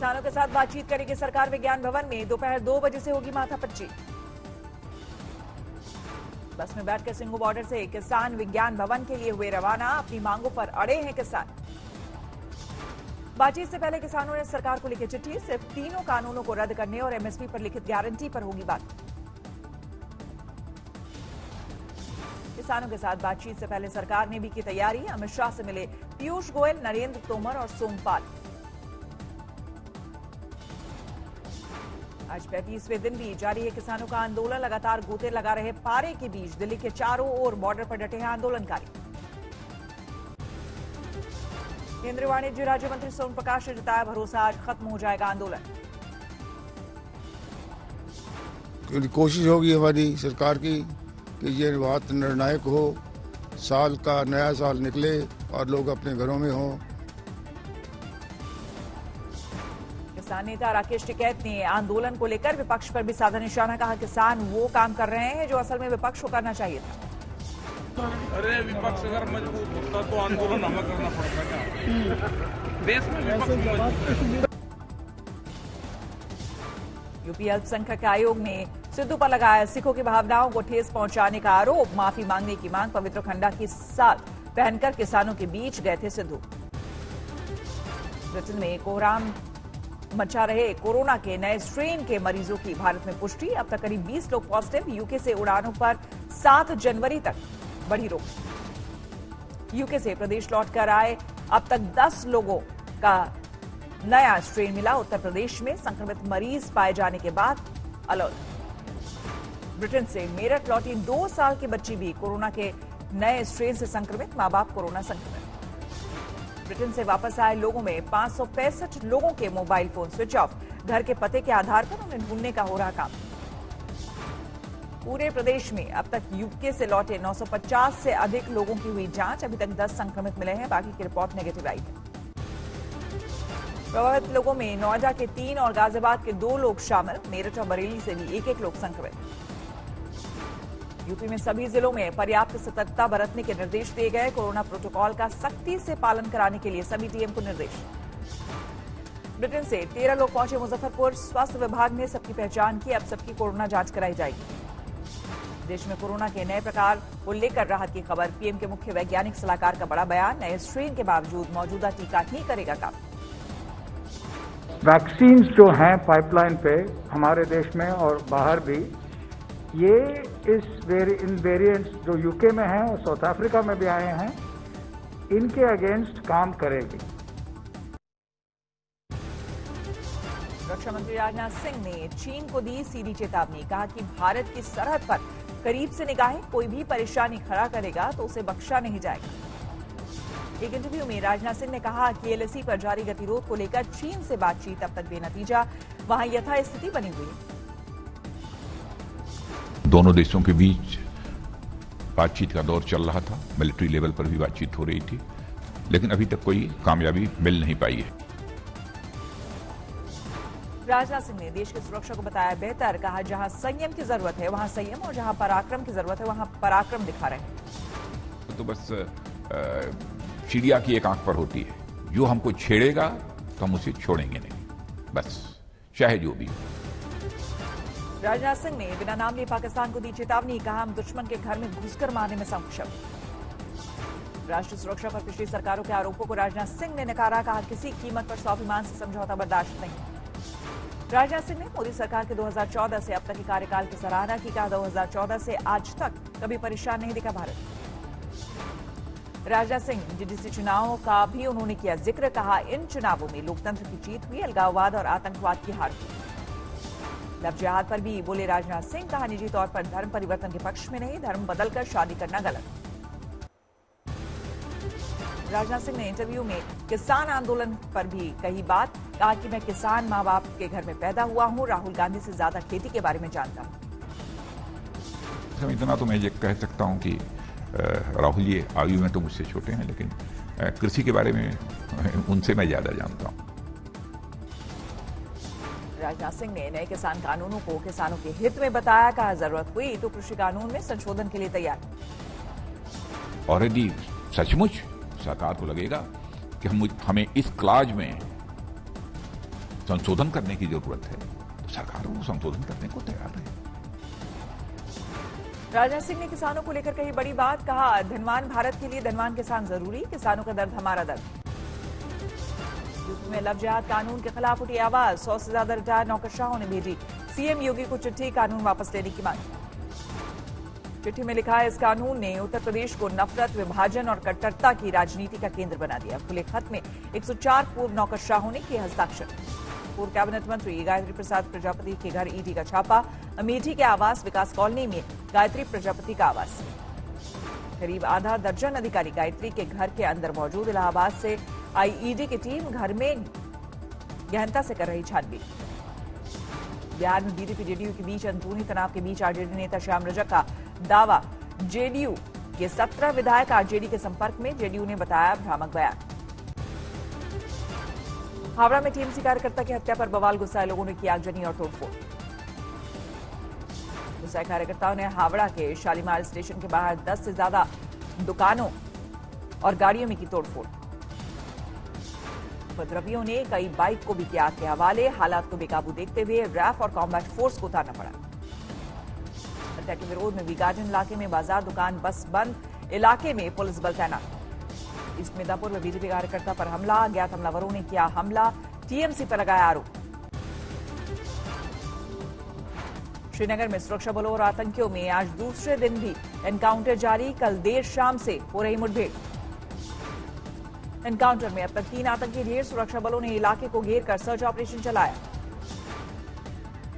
किसानों के साथ बातचीत करेगी सरकार। विज्ञान भवन में दोपहर 2 बजे से होगी माथापच्ची। बस में बैठकर सिंघू बॉर्डर से किसान विज्ञान भवन के लिए हुए रवाना। अपनी मांगों पर अड़े हैं किसान। बातचीत से पहले किसानों ने सरकार को लिखी चिट्ठी। सिर्फ तीनों कानूनों को रद्द करने और एमएसपी पर लिखित गारंटी पर होगी बात। किसानों के साथ बातचीत से पहले सरकार ने भी की तैयारी। अमित शाह से मिले पीयूष गोयल, नरेंद्र तोमर और सोमपाल। आज 35वें दिन भी जारी है किसानों का आंदोलन। लगातार गोते लगा रहे पारे के बीच दिल्ली के चारों ओर बॉर्डर पर डटे हैं आंदोलनकारी। केंद्रीय वाणिज्य राज्य मंत्री सोम प्रकाश ने जताया भरोसा, आज खत्म हो जाएगा आंदोलन। कोशिश होगी हमारी सरकार की कि ये बात निर्णायक हो, साल का नया साल निकले और लोग अपने घरों में हों। किसान नेता राकेश टिकैत ने आंदोलन को लेकर विपक्ष पर भी साधा निशाना। कहा किसान वो काम कर रहे हैं जो असल में विपक्ष को करना चाहिए था। अरे विपक्ष अगर मजबूत होता तो आंदोलन हमें करना पड़ता क्या? देश में विपक्ष मजबूत। यूपी अल्पसंख्यक आयोग ने सिद्धू पर लगाया सिखों की भावनाओं को ठेस पहुंचाने का आरोप। माफी मांगने की मांग। पवित्र खंडा की साथ पहनकर किसानों के बीच गए थे सिद्धू। ब्रिटेन में कोहराम मचा रहे कोरोना के नए स्ट्रेन के मरीजों की भारत में पुष्टि। अब तक करीब 20 लोग पॉजिटिव। यूके से उड़ानों पर 7 जनवरी तक बढ़ी रोक। यूके से प्रदेश लौटकर आए अब तक 10 लोगों का नया स्ट्रेन मिला। उत्तर प्रदेश में संक्रमित मरीज पाए जाने के बाद अलर्ट। ब्रिटेन से मेरठ लौटी 2 साल की बच्ची भी कोरोना के नए स्ट्रेन से संक्रमित। मां बाप कोरोना संक्रमित। ब्रिटेन से वापस आए लोगों में 565 लोगों के मोबाइल फोन स्विच ऑफ। घर के पते के आधार पर उन्हें ढूंढने का हो रहा काम। पूरे प्रदेश में अब तक यूके से लौटे 950 से अधिक लोगों की हुई जांच। अभी तक 10 संक्रमित मिले हैं, बाकी की रिपोर्ट नेगेटिव आई है। प्रभावित लोगों में नोएडा के 3 और गाजियाबाद के 2 लोग शामिल। मेरठ और बरेली से भी 1-1 लोग संक्रमित। यूपी में सभी जिलों में पर्याप्त सतर्कता बरतने के निर्देश दिए गए। कोरोना प्रोटोकॉल का सख्ती से पालन कराने के लिए सभी डीएम को निर्देश। ब्रिटेन से 13 लोग पहुंचे मुजफ्फरपुर। स्वास्थ्य विभाग ने सबकी पहचान की। अब सबकी कोरोना जांच कराई जाएगी। देश में कोरोना के नए प्रकार को लेकर राहत की खबर। पीएम के मुख्य वैज्ञानिक सलाहकार का बड़ा बयान। नए स्ट्रेन के बावजूद मौजूदा टीका ही करेगा काम। वैक्सीन्स जो हैं पाइपलाइन पे हमारे देश में और बाहर भी, ये इन वेरिएंट्स जो यूके में हैं और साउथ अफ्रीका में भी आए हैं, इनके अगेंस्ट काम करेगी। रक्षा मंत्री राजनाथ सिंह ने चीन को दी सीधी चेतावनी। कहा कि भारत की सरहद पर करीब से निगाहें, कोई भी परेशानी खड़ा करेगा तो उसे बख्शा नहीं जाएगा। एक इंटरव्यू में राजनाथ सिंह ने कहा कि एलएसी पर जारी गतिरोध को लेकर चीन से बातचीत अब तक बेनतीजा। वहां यथास्थिति बनी हुई है। दोनों देशों के बीच बातचीत का दौर चल रहा था। मिलिट्री लेवल पर भी बातचीत हो रही थी, लेकिन अभी तक कोई कामयाबी मिल नहीं पाई है। राजनाथ सिंह ने देश की सुरक्षा को बताया बेहतर। कहा जहां संयम की जरूरत है वहां संयम, और जहां पराक्रम की जरूरत है वहां पराक्रम दिखा रहे हैं। तो बस चिड़िया की एक आंख पर होती है। जो हमको छेड़ेगा तो हम उसे छोड़ेंगे नहीं, बस चाहे जो भी हो। राजनाथ सिंह ने बिना नाम लिए पाकिस्तान को दी चेतावनी। कहा हम दुश्मन के घर में घुसकर मारने में सक्षम। राष्ट्रीय सुरक्षा पर पिछली सरकारों के आरोपों को राजनाथ सिंह ने नकारा। कहा किसी कीमत पर स्वाभिमान से समझौता बर्दाश्त नहीं। राजनाथ सिंह ने मोदी सरकार के 2014 से अब तक के कार्यकाल की सराहना की। कहा 2014 से आज तक कभी परेशान नहीं दिखा भारत। राजनाथ सिंह जीडीसी चुनावों का भी उन्होंने किया जिक्र। कहा इन चुनावों में लोकतंत्र की जीत हुई, अलगाववाद और आतंकवाद की हार हुई। लव जिहाद पर भी बोले राजनाथ सिंह। कहा निजी तौर पर धर्म परिवर्तन के पक्ष में नहीं, धर्म बदलकर शादी करना गलत। राजनाथ सिंह ने इंटरव्यू में किसान आंदोलन पर भी कही बात। कहा कि मैं किसान मां बाप के घर में पैदा हुआ हूं, राहुल गांधी से ज्यादा खेती के बारे में जानता हूं। इतना तो मैं ये कह सकता हूं कि राहुल जी आयु में तो मुझसे छोटे हैं, लेकिन कृषि के बारे में उनसे मैं ज्यादा जानता हूं। राजनाथ सिंह ने नए किसान कानूनों को किसानों के हित में बताया। कहा जरूरत हुई तो कृषि कानून में संशोधन के लिए तैयार। और यदि सचमुच सरकार को लगेगा कि हमें इस क्लाज में संशोधन करने की जरूरत है तो सरकार वो संशोधन करने को तैयार है। राजनाथ सिंह ने किसानों को लेकर कही बड़ी बात, कहा धनवान भारत के लिए धनवान किसान जरूरी, किसानों का दर्द हमारा दर्द। यूपी में लव जिहाद कानून के खिलाफ उठी आवाज, 100 से ज्यादा रिटायर्ड नौकरशाहों ने भेजी सीएम योगी को चिट्ठी, कानून वापस लेने की मांग। चिट्ठी में लिखा है इस कानून ने उत्तर प्रदेश को नफरत, विभाजन और कट्टरता की राजनीति का केंद्र बना दिया। खुले खत में 104 पूर्व नौकरशाहों ने किए हस्ताक्षर। पूर्व कैबिनेट मंत्री गायत्री प्रसाद प्रजापति के घर ईडी का छापा, अमेठी के आवास विकास कॉलोनी में गायत्री प्रजापति का आवास। करीब आधा दर्जन अधिकारी गायत्री के घर के अंदर मौजूद। इलाहाबाद से आई ईडी की टीम घर में गहनता से कर रही छानबीन। बिहार में बीजेपी जेडीयू के बीच अंदरूनी तनाव के बीच आरजेडी नेता श्याम रजक का दावा, जेडीयू के 17 विधायक आरजेडी के संपर्क में, जेडीयू ने बताया भ्रामक बयान। हावड़ा में टीएमसी कार्यकर्ता की हत्या पर बवाल, गुस्साए लोगों ने किया आगजनी और तोड़फोड़। गुस्साए कार्यकर्ताओं ने हावड़ा के शालीमार स्टेशन के बाहर 10 से ज्यादा दुकानों और गाड़ियों में की तोड़फोड़। उपद्रवियों ने कई बाइक को भी किया आग के हवाले। हालात को बेकाबू देखते हुए रैफ और कॉम्बैट फोर्स को उतारना पड़ा। हत्या के विरोध में विगाजन इलाके में बाजार, दुकान, बस बंद, इलाके में पुलिस बल तैनात। ईस्ट मिदनापुर में बीजेपी कार्यकर्ता पर हमला, अज्ञात हमलावरों ने किया हमला, टीएमसी पर लगाया आरोप। श्रीनगर में सुरक्षा बलों और आतंकियों में आज दूसरे दिन भी एनकाउंटर जारी, कल देर शाम से हो रही मुठभेड़। एनकाउंटर में अब तक 3 आतंकी ढेर, सुरक्षा बलों ने इलाके को घेर कर सर्च ऑपरेशन चलाया।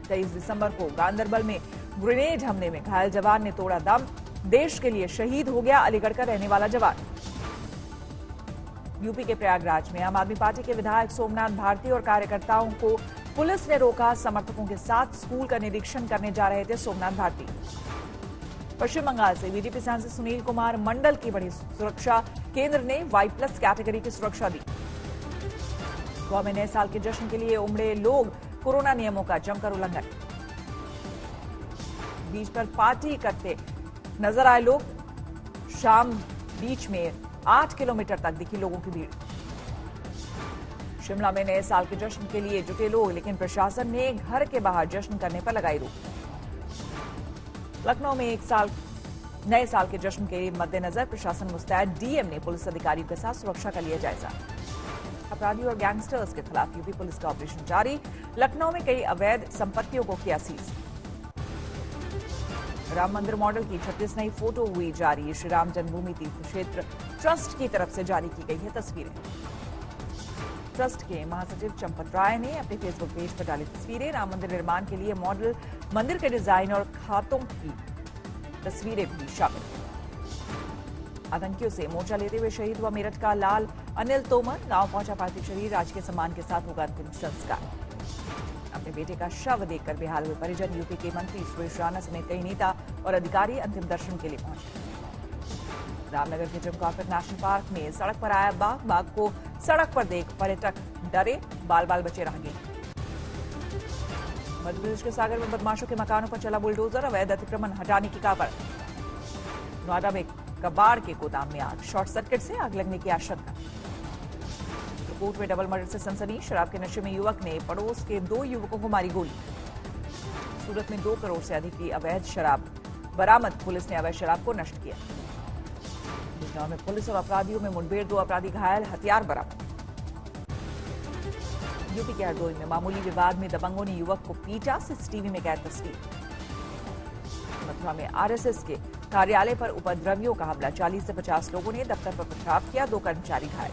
23 दिसंबर को गांदरबल में ग्रेनेड हमले में घायल जवान ने तोड़ा दम, देश के लिए शहीद हो गया अलीगढ़ का रहने वाला जवान। यूपी के प्रयागराज में आम आदमी पार्टी के विधायक सोमनाथ भारती और कार्यकर्ताओं को पुलिस ने रोका। समर्थकों के साथ स्कूल का निरीक्षण करने जा रहे थे सोमनाथ भारती। पश्चिम बंगाल से बीजेपी सांसद सुनील कुमार मंडल की बड़ी सुरक्षा, केंद्र ने Y+ कैटेगरी की सुरक्षा दी। गोवा में नए साल के जश्न के लिए उमड़े लोग, कोरोना नियमों का जमकर उल्लंघन। बीच पर पार्टी करते नजर आए लोग, शाम बीच में 8 किलोमीटर तक दिखी लोगों की भीड़। शिमला में नए साल के जश्न के लिए जुटे लोग, लेकिन प्रशासन ने घर के बाहर जश्न करने पर लगाई रोक। लखनऊ में नए साल के जश्न के मद्देनजर प्रशासन मुस्तैद, डीएम ने पुलिस अधिकारियों के साथ सुरक्षा का लिया जायजा। अपराधियों और गैंगस्टर्स के खिलाफ यूपी पुलिस का ऑपरेशन जारी, लखनऊ में कई अवैध संपत्तियों को किया सीज। राम मंदिर मॉडल की 36 नई फोटो हुई जारी, श्री राम जन्मभूमि तीर्थ क्षेत्र ट्रस्ट की तरफ से जारी की गई है तस्वीरें। ट्रस्ट के महासचिव चंपत राय ने अपने फेसबुक पेज पर डाली तस्वीरें। राम मंदिर निर्माण के लिए मॉडल मंदिर के डिजाइन और खातों की तस्वीरें भी शामिल। आतंकियों से मोर्चा लेते हुए शहीद हुआ मेरठ का लाल अनिल तोमर, गांव पहुंचा पार्थिव शरीर, राजकीय सम्मान के साथ होगा अंतिम संस्कार। अपने बेटे का शव देखकर बेहाल हुए परिजन, यूपी के मंत्री सुरेश राणा समेत कई नेता और अधिकारी अंतिम दर्शन के लिए पहुंचे। रामनगर के जिम कॉर्बेट नेशनल पार्क में सड़क पर आया बाघ, बाघ को सड़क पर देख पर्यटक डरे, बाल बाल बचे रह गए। मध्य प्रदेश के सागर में बदमाशों के मकानों पर चला बुलडोजर, अवैध अतिक्रमण हटाने की काबड़। नोएडा में कबाड़ के गोदाम में आग, शॉर्ट सर्किट से आग लगने की आशंका। कोर्ट में डबल मर्डर से सनसनी, शराब के नशे में युवक ने पड़ोस के 2 युवकों को मारी गोली। सूरत में 2 करोड़ से अधिक की अवैध शराब बरामद, पुलिस ने अवैध शराब को नष्ट किया। बिजनौर में पुलिस और अपराधियों में मुठभेड़, 2 अपराधी घायल, हथियार बरामद। यूपी के हरदोई में मामूली विवाद में दबंगों ने युवक को पीटा, सीसीटीवी में कैद तस्वीर। मथुरा में आरएसएस के कार्यालय पर उपद्रवियों का हमला, 40 से 50 लोगों ने दफ्तर पर पथराव किया, 2 कर्मचारी घायल।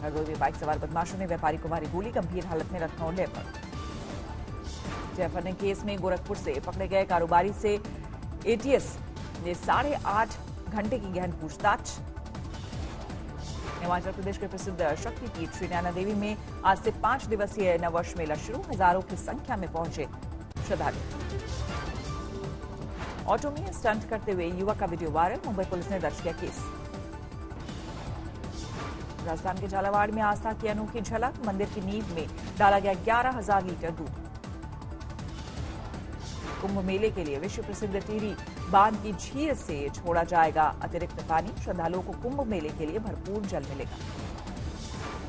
हरदोई में बाइक सवार बदमाशों ने व्यापारी को मारी गोली, गंभीर हालत में लखनऊ रेफर। जयफरने केस में गोरखपुर से पकड़े गए कारोबारी से एटीएस ने 8.5 घंटे की गहन पूछताछ। हिमाचल प्रदेश के प्रसिद्ध शक्तिपीठ श्री नैना देवी में आज से 5 दिवसीय नववर्ष मेला शुरू, हजारों की संख्या में पहुंचे श्रद्धालु। ऑटो में स्टंट करते हुए युवक का वीडियो वायरल, मुंबई पुलिस ने दर्ज किया केस। राजस्थान के झालावाड़ में आस्था की अनोखी झलक, मंदिर की नींव में डाला गया 11,000 लीटर दूध। कुंभ मेले के लिए विश्व प्रसिद्ध टिहरी बांध की झील से छोड़ा जाएगा अतिरिक्त पानी, श्रद्धालुओं को कुंभ मेले के लिए भरपूर जल मिलेगा।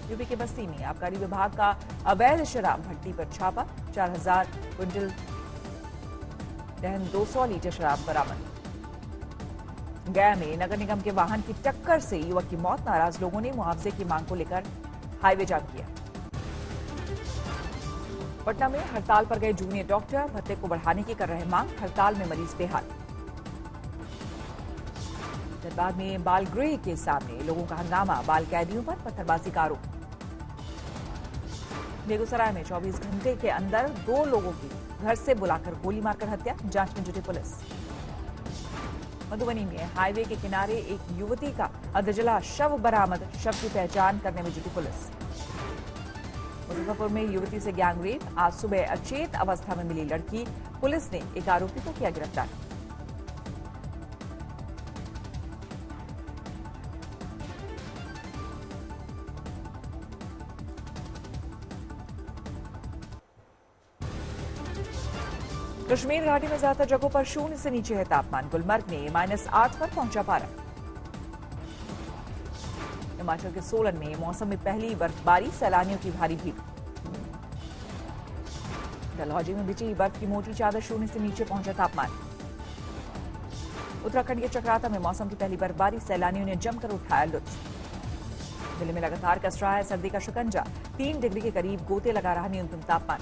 यूपी के बस्ती में आबकारी विभाग का अवैध शराब भट्टी पर छापा, 4000 क्विंटल 200 लीटर शराब बरामद। गया में नगर निगम के वाहन की टक्कर से युवक की मौत, नाराज लोगों ने मुआवजे की मांग को लेकर हाईवे जाम किया। पटना में हड़ताल पर गए जूनियर डॉक्टर भत्ते को बढ़ाने की कर रहे मांग, हड़ताल में मरीज बेहाल। धनबाद में बाल गृह के सामने लोगों का हंगामा, बाल कैदियों पर पत्थरबाजी का आरोप। बेगूसराय में 24 घंटे के अंदर 2 लोगों की घर से बुलाकर गोली मारकर हत्या, जांच में जुटी पुलिस। मधुबनी में हाईवे के किनारे एक युवती का अधजला शव बरामद, शव की पहचान करने में जुटी पुलिस। मुजफ्फरपुर में युवती से गैंगरेप, आज सुबह अचेत अवस्था में मिली लड़की, पुलिस ने एक आरोपी को किया गिरफ्तार। कश्मीर घाटी में ज्यादातर जगहों पर 0 से नीचे है तापमान, गुलमर्ग में -8 पर पहुंचा पारा। हिमाचल के सोलन में मौसम में पहली बर्फबारी, सैलानियों की भारी भीड़। डलहौजी में बिछी बर्फ की मोटी चादर, 0 से नीचे पहुंचा तापमान। उत्तराखंड के चक्राता में मौसम की पहली बर्फबारी, सैलानियों ने जमकर उठाया लुत्फ। दिल्ली में लगातार कस रहा है सर्दी का शिकंजा, 3 डिग्री के करीब गोते लगा रहा न्यूनतम तापमान।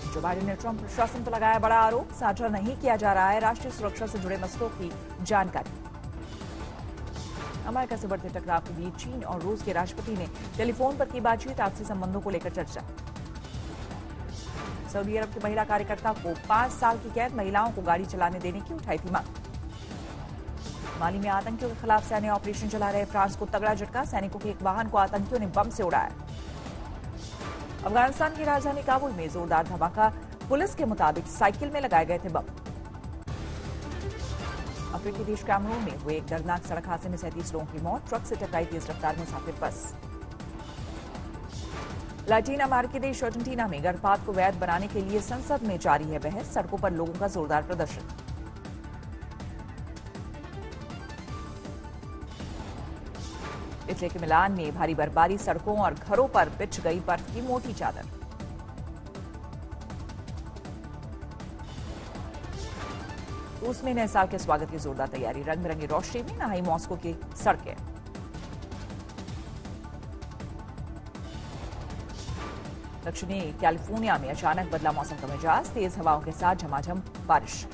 जो बाइडेन ने ट्रंप प्रशासन पर लगाया बड़ा आरोप, साझा नहीं किया जा रहा है राष्ट्रीय सुरक्षा से जुड़े मसलों की जानकारी। अमेरिका से बढ़ते टकराव के बीच चीन और रूस के राष्ट्रपति ने टेलीफोन पर की बातचीत, आपसी संबंधों को लेकर चर्चा। सऊदी अरब की महिला कार्यकर्ता को 5 साल की कैद, महिलाओं को गाड़ी चलाने देने की उठाई थी मांग। माली में आतंकियों के खिलाफ सैन्य ऑपरेशन चला रहे फ्रांस को तगड़ा झटका, सैनिकों के एक वाहन को आतंकियों ने बम से उड़ाया। अफगानिस्तान की राजधानी काबुल में जोरदार धमाका, पुलिस के मुताबिक साइकिल में लगाए गए थे बम। अफ्रीकी देश कैमरून में हुए एक दर्दनाक सड़क हादसे में 37 लोगों की मौत, ट्रक से टकराई तेज रफ्तार मुसाफिर बस। लैटिन अमेरिकी देश अर्जेंटीना में गर्भपात को वैध बनाने के लिए संसद में जारी है बहस, सड़कों पर लोगों का जोरदार प्रदर्शन। इटली के मिलान में भारी बर्फबारी, सड़कों और घरों पर बिछ गई बर्फ की मोटी चादर। रूस में नए साल के स्वागत की जोरदार तैयारी, रंग बिरंगी रोशनी में नहाई मॉस्को की सड़कें। दक्षिणी कैलिफोर्निया में अचानक बदला मौसम का मिजाज, तेज हवाओं के साथ झमाझम बारिश।